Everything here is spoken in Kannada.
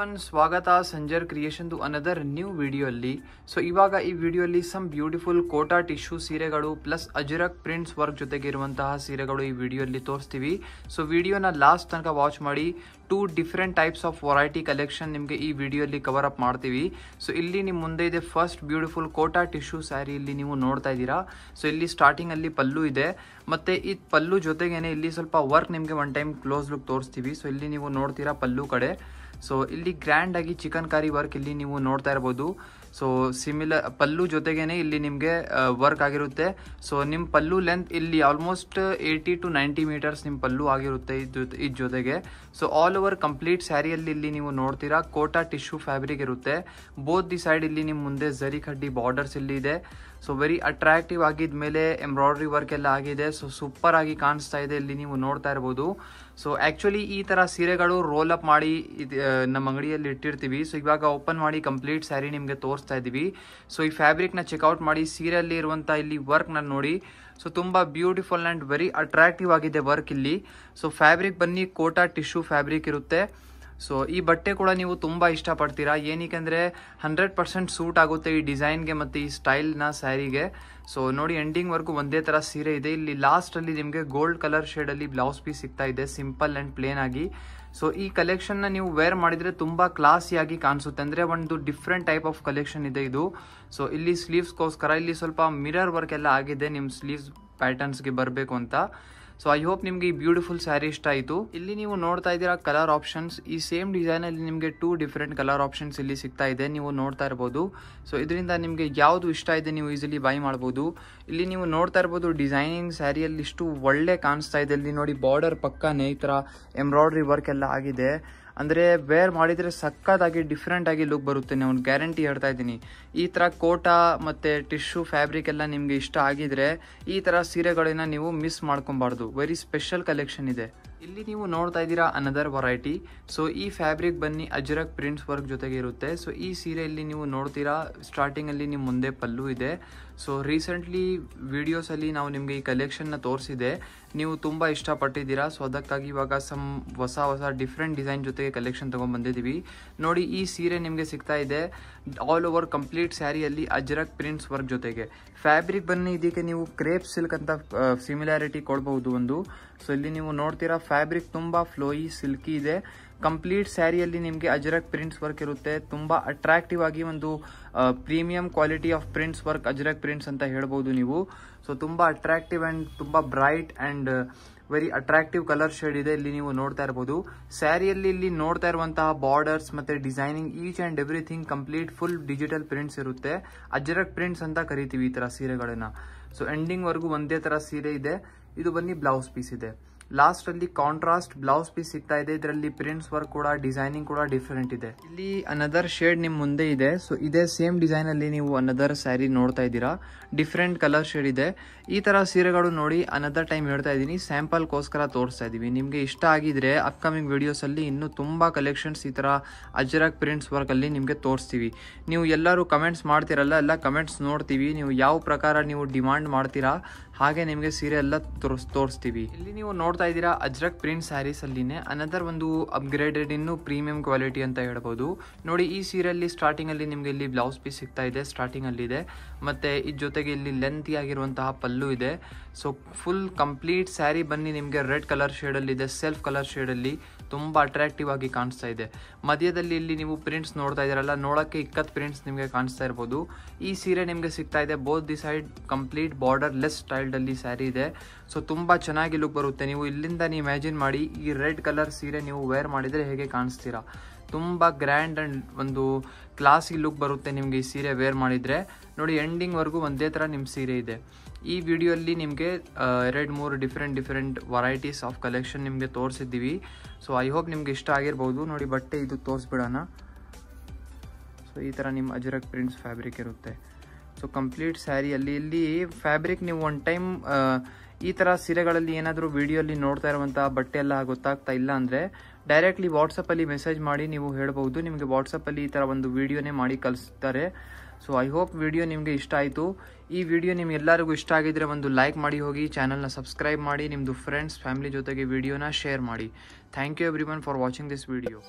ಎವ್ರಿವನ್, ಸ್ವಾಗತ Sanjar creation another new video ಅಲ್ಲಿ. ಸೊ ಇವಾಗ ಈ ವಿಡಿಯೋ ಅಲ್ಲಿ ಸಮ್ ಬ್ಯೂಟಿಫುಲ್ ಕೋಟಾ ಟಿಶ್ಯೂ ಸೀರೆಗಳು ಪ್ಲಸ್ ಅಜರಕ್ ಪ್ರಿಂಟ್ಸ್ ವರ್ಕ್ ಜೊತೆಗೆ ಇರುವಂತಹ ಸೀರೆಗಳು ಈ ವಿಡಿಯೋ ಅಲ್ಲಿ ತೋರಿಸ್ತೀವಿ. ಸೊ ವಿಡಿಯೋನ ಲಾಸ್ಟ್ ತನಕ ವಾಚ್ ಮಾಡಿ. 2 different types of variety collection ನಿಮಗೆ ಈ ವಿಡಿಯೋ ಅಲ್ಲಿ ಕವರ್ ಅಪ್ ಮಾಡ್ತೀವಿ. ಸೊ ಇಲ್ಲಿ ನಿಮ್ಮ ಮುಂದೆ ಇದೆ first beautiful Kota tissue sari. ಇಲ್ಲಿ ನೀವು ನೋಡ್ತಾ ಇದ್ದೀರಾ. ಸೊ ಇಲ್ಲಿ ಸ್ಟಾರ್ಟಿಂಗ್ ಅಲ್ಲಿ ಪಲ್ಲು ಇದೆ, ಮತ್ತೆ ಈ ಪಲ್ಲು ಜೊತೆಗೇನೆ ಇಲ್ಲಿ ಸ್ವಲ್ಪ ವರ್ಕ್ ನಿಮಗೆ ಒನ್ ಟೈಮ್ ಕ್ಲೋಸ್ ಲುಕ್ ತೋರಿಸ್ತೀವಿ. ಸೊ ಇಲ್ಲಿ ನೀವು ನೋಡ್ತೀರಾ ಪಲ್ಲು ಕಡೆ. ಸೊ ಇಲ್ಲಿ ಗ್ರ್ಯಾಂಡ್ ಆಗಿ ಚಿಕನ್ ಕಾರಿ ವರ್ಕ್ ಇಲ್ಲಿ ನೀವು ನೋಡ್ತಾ ಇರಬಹುದು. ಸೊ ಸಿಮಿಲರ್ ಪಲ್ಲು ಜೊತೆಗೇನೆ ಇಲ್ಲಿ ನಿಮಗೆ ವರ್ಕ್ ಆಗಿರುತ್ತೆ. ಸೊ ನಿಮ್ಮ ಪಲ್ಲು ಲೆಂತ್ ಇಲ್ಲಿ ಆಲ್ಮೋಸ್ಟ್ 80 to 90 ಮೀಟರ್ಸ್ ನಿಮ್ಮ ಪಲ್ಲು ಆಗಿರುತ್ತೆ ಇದ್ರ ಜೊತೆಗೆ. ಸೊ ಆಲ್ ಓವರ್ ಕಂಪ್ಲೀಟ್ ಸ್ಯಾರಿಯಲ್ಲಿ ಇಲ್ಲಿ ನೀವು ನೋಡ್ತೀರಾ ಕೋಟಾ ಟಿಶ್ಯೂ ಫ್ಯಾಬ್ರಿಕ್ ಇರುತ್ತೆ. ಬೋತ್ ದಿ ಸೈಡ್ ಇಲ್ಲಿ ನಿಮ್ಮ ಮುಂದೆ ಜರಿ ಕಡ್ಡಿ ಬಾರ್ಡರ್ಸ್ ಇಲ್ಲಿ ಇದೆ. ಸೊ ವೆರಿ ಅಟ್ರಾಕ್ಟಿವ್ ಆಗಿದ್ಮೇಲೆ ಎಂಬ್ರಾಯ್ಡ್ರಿ ವರ್ಕ್ ಎಲ್ಲ ಆಗಿದೆ. ಸೊ ಸೂಪರ್ ಆಗಿ ಕಾಣಿಸ್ತಾ ಇದೆ, ಇಲ್ಲಿ ನೀವು ನೋಡ್ತಾ ಇರಬಹುದು. ಸೊ ಆಕ್ಚುಲಿ ಈ ತರ ಸೀರೆಗಳು ರೋಲ್ ಅಪ್ ಮಾಡಿ ನಮ್ಮ ಅಂಗಡಿಯಲ್ಲಿ ಇಟ್ಟಿರ್ತೀವಿ. ಸೊ ಇವಾಗ ಓಪನ್ ಮಾಡಿ ಕಂಪ್ಲೀಟ್ ಸ್ಯಾರಿ ನಿಮಗೆ ತೋರಿಸ್ತಾ ಇದೀವಿ. ಸೊ ಈ ಫ್ಯಾಬ್ರಿಕ್ ನ ಚೆಕ್ಔಟ್ ಮಾಡಿ, ಸೀರೆಯಲ್ಲಿ ಇರುವಂತಹ ಇಲ್ಲಿ ವರ್ಕ್ ನ ನೋಡಿ. ಸೊ ತುಂಬಾ ಬ್ಯೂಟಿಫುಲ್ ಅಂಡ್ ವೆರಿ ಅಟ್ರಾಕ್ಟಿವ್ ಆಗಿದೆ ವರ್ಕ್ ಇಲ್ಲಿ. ಸೊ ಫ್ಯಾಬ್ರಿಕ್ ಬನ್ನಿ ಕೋಟಾ ಟಿಶ್ಯೂ ಫ್ಯಾಬ್ರಿಕ್ ಇರುತ್ತೆ. ಸೊ ಈ ಬಟ್ಟೆ ಕೂಡ ನೀವು ತುಂಬಾ ಇಷ್ಟಪಡ್ತೀರಾ, ಏನಕ್ಕೆ 100% ಸೂಟ್ ಆಗುತ್ತೆ ಈ ಡಿಸೈನ್ಗೆ ಮತ್ತೆ ಈ ಸ್ಟೈಲ್ನ ಸ್ಯಾರಿಗೆ. ಸೊ ನೋಡಿ ಎಂಡಿಂಗ್ ವರ್ಗು ಒಂದೇ ತರ ಸೀರೆ ಇದೆ. ಇಲ್ಲಿ ಲಾಸ್ಟ್ ಅಲ್ಲಿ ನಿಮಗೆ ಗೋಲ್ಡ್ ಕಲರ್ ಶೇಡ್ ಅಲ್ಲಿ ಬ್ಲೌಸ್ ಪೀಸ್ ಸಿಗ್ತಾ ಇದೆ, ಸಿಂಪಲ್ ಅಂಡ್ ಪ್ಲೇನ್ ಆಗಿ. ಸೊ ಈ ಕಲೆಕ್ಷನ್ ನ ನೀವು ವೇರ್ ಮಾಡಿದ್ರೆ ತುಂಬಾ ಕ್ಲಾಸಿಯಾಗಿ ಕಾಣಿಸುತ್ತೆ. ಅಂದ್ರೆ ಒಂದು ಡಿಫ್ರೆಂಟ್ ಟೈಪ್ ಆಫ್ ಕಲೆಕ್ಷನ್ ಇದೆ ಇದು. ಸೊ ಇಲ್ಲಿ ಸ್ಲೀವ್ಸ್ಗೋಸ್ಕರ ಇಲ್ಲಿ ಸ್ವಲ್ಪ ಮಿರರ್ ವರ್ಕ್ ಎಲ್ಲ ಆಗಿದೆ ನಿಮ್ ಸ್ಲೀವ್ಸ್ ಪ್ಯಾಟರ್ನ್ಸ್ಗೆ ಬರಬೇಕು ಅಂತ. ಸೊ ಐ ಹೋಪ್ ನಿಮ್ಗೆ ಈ ಬ್ಯೂಟಿಫುಲ್ ಸ್ಯಾರಿ ಇಷ್ಟ ಆಯಿತು. ಇಲ್ಲಿ ನೀವು ನೋಡ್ತಾ ಇದ್ದೀರಾ ಕಲರ್ ಆಪ್ಷನ್ಸ್. ಈ ಸೇಮ್ ಡಿಸೈನ್ ಅಲ್ಲಿ ನಿಮಗೆ 2 ಡಿಫರೆಂಟ್ ಕಲರ್ ಆಪ್ಷನ್ಸ್ ಇಲ್ಲಿ ಸಿಗ್ತಾ ಇದೆ, ನೀವು ನೋಡ್ತಾ ಇರಬಹುದು. ಸೊ ಇದರಿಂದ ನಿಮಗೆ ಯಾವುದು ಇಷ್ಟ ಇದೆ ನೀವು ಈಸಿಲಿ ಬೈ ಮಾಡಬಹುದು. ಇಲ್ಲಿ ನೀವು ನೋಡ್ತಾ ಇರಬಹುದು ಡಿಸೈನಿಂಗ್ ಸ್ಯಾರಿಯಲ್ಲಿ ಇಷ್ಟು ಒಳ್ಳೆ ಕಾಣಿಸ್ತಾ ಇದೆ. ಇಲ್ಲಿ ನೋಡಿ ಬಾರ್ಡರ್ ಪಕ್ಕನೇ ಈ ತರ ಎಂಬ್ರಾಯ್ಡ್ರಿ ವರ್ಕ್ ಎಲ್ಲ ಆಗಿದೆ. ಅಂದ್ರೆ ವೇರ್ ಮಾಡಿದ್ರೆ ಸಕ್ಕತ್ತಾಗಿ ಡಿಫ್ರೆಂಟ್ ಆಗಿ ಲುಕ್ ಬರುತ್ತೆ, ನಾನು ಗ್ಯಾರಂಟಿ ಹೇಳ್ತಾ ಇದ್ದೀನಿ. ಈ ತರ ಕೋಟಾ ಮತ್ತೆ ಟಿಶ್ಯೂ ಫ್ಯಾಬ್ರಿಕ್ ಎಲ್ಲ ನಿಮ್ಗೆ ಇಷ್ಟ ಆಗಿದ್ರೆ ಈ ತರ ಸೀರೆಗಳನ್ನ ನೀವು ಮಿಸ್ ಮಾಡ್ಕೊಬಾರ್ದು. ವೆರಿ ಸ್ಪೆಷಲ್ ಕಲೆಕ್ಷನ್ ಇದೆ. ಇಲ್ಲಿ ನೀವು ನೋಡ್ತಾ ಇದ್ದೀರಾ ಅನದರ್ ವೆರೈಟಿ. ಸೊ ಈ ಫ್ಯಾಬ್ರಿಕ್ ಬನ್ನಿ ಅಜರಕ್ ಪ್ರಿಂಟ್ಸ್ ವರ್ಕ್ ಜೊತೆಗೆ ಇರುತ್ತೆ. ಸೊ ಈ ಸೀರೆಯಲ್ಲಿ ನೀವು ನೋಡ್ತೀರಾ ಸ್ಟಾರ್ಟಿಂಗ್ ಅಲ್ಲಿ ನಿಮ್ಮ ಮುಂದೆ ಪಲ್ಲು ಇದೆ. ಸೊ ರೀಸೆಂಟ್ಲಿ ವಿಡಿಯೋಸ್ ಅಲ್ಲಿ ನಾವು ನಿಮ್ಗೆ ಈ ಕಲೆಕ್ಷನ್ ನ ತೋರಿಸಿದೆ, ನೀವು ತುಂಬಾ ಇಷ್ಟಪಟ್ಟಿದ್ದೀರಾ. ಸೊ ಅದಕ್ಕಾಗಿ ಇವಾಗ ಹೊಸ ಡಿಫ್ರೆಂಟ್ ಡಿಸೈನ್ ಜೊತೆಗೆ ಕಲೆಕ್ಷನ್ ತಗೊಂಡ್ ಬಂದಿದ್ದೀವಿ. ನೋಡಿ ಈ ಸೀರೆ ನಿಮ್ಗೆ ಸಿಗ್ತಾ ಇದೆ ಆಲ್ ಓವರ್ ಕಂಪ್ಲೀಟ್ ಸ್ಯಾರಿಯಲ್ಲಿ ಅಜರಕ್ ಪ್ರಿಂಟ್ಸ್ ವರ್ಕ್ ಜೊತೆಗೆ. ಫ್ಯಾಬ್ರಿಕ್ ಬನ್ನಿ ಇದಕ್ಕೆ ನೀವು ಕ್ರೇಪ್ ಸಿಲ್ಕ್ ಅಂತ ಸಿಮಿಲಾರಿಟಿ ಕೊಡಬಹುದು ಒಂದು. ಸೊ ಇಲ್ಲಿ ನೀವು ನೋಡ್ತೀರಾ ಫ್ಯಾಬ್ರಿಕ್ ತುಂಬಾ ಫ್ಲೋಯಿ ಸಿಲ್ಕಿ ಇದೆ. ಕಂಪ್ಲೀಟ್ ಸ್ಯಾರಿಯಲ್ಲಿ ನಿಮಗೆ ಅಜರಕ್ ಪ್ರಿಂಟ್ಸ್ ವರ್ಕ್ ಇರುತ್ತೆ. ತುಂಬಾ ಅಟ್ರಾಕ್ಟಿವ್ ಆಗಿ ಒಂದು premium quality of prints work Ajrakh prints ಅಂತ ಹೇಳ್ಬಹುದು ನೀವು. ಸೊ ತುಂಬಾ ಅಟ್ರಾಕ್ಟಿವ್ ಅಂಡ್ ತುಂಬಾ bright and very attractive colour shade ಇದೆ, ಇಲ್ಲಿ ನೀವು ನೋಡ್ತಾ ಇರಬಹುದು. ಸ್ಯಾರಿಯಲ್ಲಿ ಇಲ್ಲಿ ನೋಡ್ತಾ ಇರುವಂತಹ ಬಾರ್ಡರ್ಸ್ ಮತ್ತೆ designing each and everything complete full digital prints ಇರುತ್ತೆ. ಅಜರಕ್ ಪ್ರಿಂಟ್ಸ್ ಅಂತ ಕರಿತೀವಿ ಈ ತರ ಸೀರೆಗಳನ್ನ. ಸೊ ಎಂಡಿಂಗ್ ವರ್ಗು ಒಂದೇ ತರ ಸೀರೆ ಇದೆ. ಇದು ಬನ್ನಿ ಬ್ಲೌಸ್ ಪೀಸ್ ಇದೆ. ಲಾಸ್ಟ್ ಅಲ್ಲಿ ಕಾಂಟ್ರಾಸ್ಟ್ ಬ್ಲೌಸ್ ಪೀಸ್ ಸಿಗ್ತಾ ಇದೆ. ಇದರಲ್ಲಿ ಪ್ರಿಂಟ್ಸ್ ವರ್ಕ್ ಕೂಡ ಡಿಸೈನಿಂಗ್ ಕೂಡ ಡಿಫರೆಂಟ್ ಇದೆ. ಇಲ್ಲಿ ಅನದರ್ ಶೇಡ್ ನಿಮ್ ಮುಂದೆ ಇದೆ. ಸೊ ಇದೇ ಸೇಮ್ ಡಿಸೈನ್ ಅಲ್ಲಿ ನೀವು ಅನದರ್ ಸ್ಯಾರಿ ನೋಡ್ತಾ ಇದ್ದೀರಾ, ಡಿಫರೆಂಟ್ ಕಲರ್ ಶೇಡ್ ಇದೆ. ಈ ತರ ಸೀರೆಗಳು ನೋಡಿ ಅನದರ್ ಟೈಮ್ ಹೇಳ್ತಾ ಇದ್ದೀನಿ, ಸ್ಯಾಂಪಲ್ ಗೋಸ್ಕರ ತೋರಿಸ್ತಾ ಇದೀವಿ. ನಿಮ್ಗೆ ಇಷ್ಟ ಆಗಿದ್ರೆ ಅಪ್ಕಮಿಂಗ್ ವಿಡಿಯೋಸ್ ಅಲ್ಲಿ ಇನ್ನೂ ತುಂಬಾ ಕಲೆಕ್ಷನ್ಸ್ ಈ ತರ ಅಜರಕ್ ಪ್ರಿಂಟ್ಸ್ ವರ್ಕ್ ಅಲ್ಲಿ ನಿಮ್ಗೆ ತೋರಿಸ್ತೀವಿ. ನೀವು ಎಲ್ಲರೂ ಕಮೆಂಟ್ಸ್ ಮಾಡ್ತಿರಲ್ಲ, ಎಲ್ಲ ಕಮೆಂಟ್ಸ್ ನೋಡ್ತೀವಿ. ನೀವು ಯಾವ ಪ್ರಕಾರ ನೀವು ಡಿಮಾಂಡ್ ಮಾಡ್ತೀರಾ ಹಾಗೆ ನಿಮ್ಗೆ ಸೀರೆ ಎಲ್ಲ ತೋರಿಸ್ತೀವಿ. ಇಲ್ಲಿ ನೀವು ನೋಡ್ತಾ ಇದ್ದೀರಾ ಅಜರಕ್ ಪ್ರಿಂಟ್ ಸ್ಯಾರೀಸ್ ಅಲ್ಲಿನೇ ಅನದರ್ ಒಂದು ಅಪ್ಗ್ರೇಡೆಡ್ ಇನ್ನು ಪ್ರೀಮಿಯಂ ಕ್ವಾಲಿಟಿ ಅಂತ ಹೇಳ್ಬೋದು. ನೋಡಿ ಈ ಸೀರೆಯಲ್ಲಿ ಸ್ಟಾರ್ಟಿಂಗ್ ಅಲ್ಲಿ ನಿಮ್ಗೆ ಇಲ್ಲಿ ಬ್ಲೌಸ್ ಪೀಸ್ ಸಿಗ್ತಾ ಇದೆ, ಸ್ಟಾರ್ಟಿಂಗ್ ಅಲ್ಲಿ ಇದೆ. ಮತ್ತೆ ಇದ್ರ ಜೊತೆಗೆ ಇಲ್ಲಿ ಲೆಂತಿ ಆಗಿರುವಂತಹ ಪಲ್ಲು ಇದೆ. ಸೊ ಫುಲ್ ಕಂಪ್ಲೀಟ್ ಸ್ಯಾರಿ ಬನ್ನಿ ನಿಮ್ಗೆ ರೆಡ್ ಕಲರ್ ಶೇಡ್ ಅಲ್ಲಿ ಇದೆ, ಸೆಲ್ಫ್ ಕಲರ್ ಶೇಡ್ ಅಲ್ಲಿ ತುಂಬಾ ಅಟ್ರಾಕ್ಟಿವ್ ಆಗಿ ಕಾಣಿಸ್ತಾ ಇದೆ. ಮಧ್ಯದಲ್ಲಿ ಇಲ್ಲಿ ನೀವು ಪ್ರಿಂಟ್ಸ್ ನೋಡ್ತಾ ಇದ್ದೀರಲ್ಲ, ನೋಡಕ್ಕೆ ಇಕ್ಕತ್ ಪ್ರಿಂಟ್ಸ್ ನಿಮ್ಗೆ ಕಾಣಿಸ್ತಾ ಇರಬಹುದು. ಈ ಸೀರೆ ನಿಮ್ಗೆ ಸಿಗ್ತಾ ಇದೆ both the side complete border less style ಅಲ್ಲಿ ಸ್ಯಾರಿ ಇದೆ. ಸೊ ತುಂಬಾ ಚೆನ್ನಾಗಿ ಲುಕ್ ಬರುತ್ತೆ. ನೀವು ಇಲ್ಲಿಂದ ನೀವು ಇಮ್ಯಾಜಿನ್ ಮಾಡಿ ಈ ರೆಡ್ ಕಲರ್ ಸೀರೆ ನೀವು ವೇರ್ ಮಾಡಿದ್ರೆ ಹೇಗೆ ಕಾಣಿಸ್ತೀರಾ. ತುಂಬಾ ಗ್ರ್ಯಾಂಡ್ ಅಂಡ್ ಒಂದು ಕ್ಲಾಸಿ ಲುಕ್ ಬರುತ್ತೆ ನಿಮ್ಗೆ ಈ ಸೀರೆ ವೇರ್ ಮಾಡಿದ್ರೆ. ನೋಡಿ ಎಂಡಿಂಗ್ ವರ್ಗು ಒಂದೇ ತರ ನಿಮ್ ಸೀರೆ ಇದೆ. ಈ ವಿಡಿಯೋ ಅಲ್ಲಿ ನಿಮ್ಗೆ 2-3 ಡಿಫರೆಂಟ್ ವೆರೈಟೀಸ್ ಆಫ್ ಕಲೆಕ್ಷನ್ ನಿಮ್ಗೆ ತೋರಿಸಿದ್ದೀವಿ. ಸೊ ಐ ಹೋಪ್ ನಿಮ್ಗೆ ಇಷ್ಟ ಆಗಿರ್ಬಹುದು. ನೋಡಿ ಬಟ್ಟೆ ಇದು ತೋರಿಸ್ಬಿಡೋಣ. ಸೊ ಈ ತರ ನಿಮ್ ಅಜರಕ್ ಪ್ರಿಂಟ್ಸ್ ಫ್ಯಾಬ್ರಿಕ್ ಇರುತ್ತೆ. ಸೊ ಕಂಪ್ಲೀಟ್ ಸ್ಯಾರಿಯಲ್ಲಿ ಇಲ್ಲಿ ಫ್ಯಾಬ್ರಿಕ್ ನೀವು ಒನ್ ಟೈಮ್ ಈ ತರ ಸೀರೆಗಳಲ್ಲಿ ಏನಾದರೂ ವಿಡಿಯೋ ಅಲ್ಲಿ ನೋಡ್ತಾ ಇರುವಂತಹ ಬಟ್ಟೆ ಎಲ್ಲ ಗೊತ್ತಾಗ್ತಾ ಇಲ್ಲ ಅಂದ್ರೆ ಡೈರೆಕ್ಟ್ಲಿ ವಾಟ್ಸಪ್ ಅಲ್ಲಿ ಮೆಸೇಜ್ ಮಾಡಿ ನೀವು ಹೇಳ್ಬಹುದು. ನಿಮಗೆ ವಾಟ್ಸಪ್ ಅಲ್ಲಿ ಈ ತರ ಒಂದು ವಿಡಿಯೋನೇ ಮಾಡಿ ಕಳಿಸ್ತಾರೆ. ಸೊ ಐ ಹೋಪ್ ವಿಡಿಯೋ ನಿಮಗೆ ಇಷ್ಟ ಆಯಿತು. ಈ ವಿಡಿಯೋ ನಿಮ್ಗೆ ಎಲ್ಲರಿಗೂ ಇಷ್ಟ ಆಗಿದ್ರೆ ಒಂದು ಲೈಕ್ ಮಾಡಿ ಹೋಗಿ, ಚಾನಲ್ನ ಸಬ್ಸ್ಕ್ರೈಬ್ ಮಾಡಿ, ನಿಮ್ಮದು ಫ್ರೆಂಡ್ಸ್ ಫ್ಯಾಮಿಲಿ ಜೊತೆಗೆ ವಿಡಿಯೋನ ಶೇರ್ ಮಾಡಿ. Thank you everyone for watching this video.